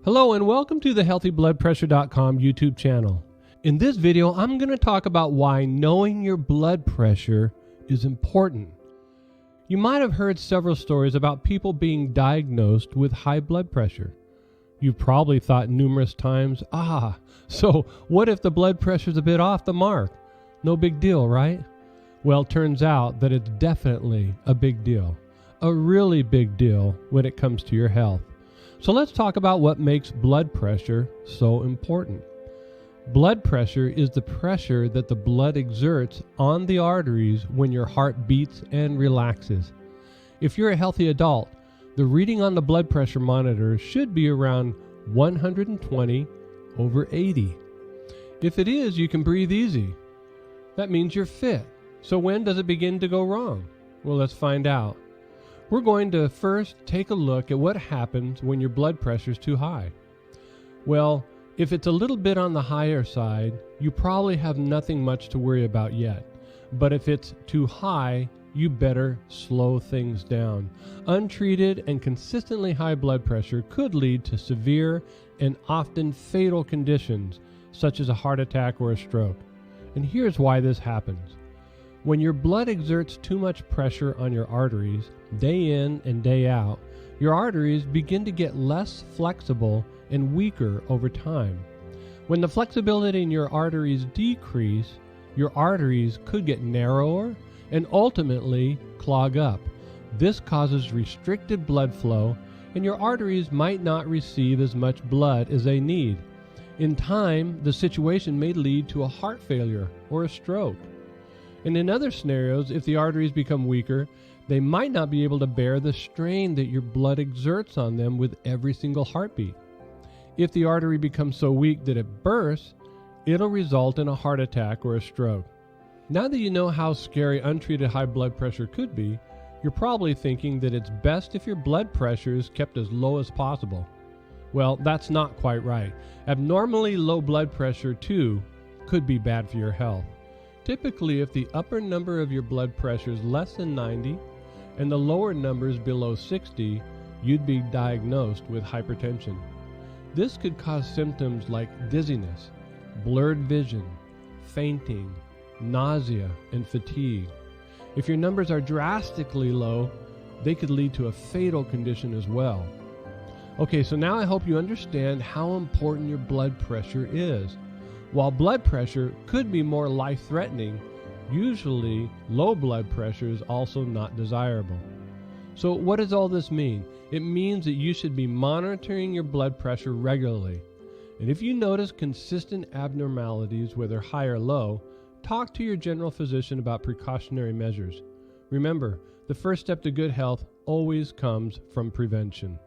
Hello and welcome to the HealthyBloodPressure.com YouTube channel. In this video, I'm going to talk about why knowing your blood pressure is important. You might have heard several stories about people being diagnosed with high blood pressure. You've probably thought numerous times, so what if the blood pressure's a bit off the mark? No big deal, right? Well, turns out that it's definitely a big deal. A really big deal when it comes to your health. So let's talk about what makes blood pressure so important. Blood pressure is the pressure that the blood exerts on the arteries when your heart beats and relaxes. If you're a healthy adult, the reading on the blood pressure monitor should be around 120/80. If it is, you can breathe easy. That means you're fit. So when does it begin to go wrong? Well, let's find out. We're going to first take a look at what happens when your blood pressure is too high. Well, if it's a little bit on the higher side, you probably have nothing much to worry about yet. But if it's too high, you better slow things down. Untreated and consistently high blood pressure could lead to severe and often fatal conditions, such as a heart attack or a stroke. And here's why this happens. When your blood exerts too much pressure on your arteries, day in and day out, your arteries begin to get less flexible and weaker over time. When the flexibility in your arteries decrease, your arteries could get narrower and ultimately clog up. This causes restricted blood flow, and your arteries might not receive as much blood as they need. In time, the situation may lead to a heart failure or a stroke. And in other scenarios, if the arteries become weaker, they might not be able to bear the strain that your blood exerts on them with every single heartbeat. If the artery becomes so weak that it bursts, it'll result in a heart attack or a stroke. Now that you know how scary untreated high blood pressure could be, you're probably thinking that it's best if your blood pressure is kept as low as possible. Well, that's not quite right. Abnormally low blood pressure, too, could be bad for your health. Typically, if the upper number of your blood pressure is less than 90 and the lower number is below 60, you'd be diagnosed with hypertension. This could cause symptoms like dizziness, blurred vision, fainting, nausea, and fatigue. If your numbers are drastically low, they could lead to a fatal condition as well. Okay, so now I hope you understand how important your blood pressure is. While blood pressure could be more life-threatening, usually low blood pressure is also not desirable. So what does all this mean? It means that you should be monitoring your blood pressure regularly. And if you notice consistent abnormalities, whether high or low, talk to your general physician about precautionary measures. Remember, the first step to good health always comes from prevention.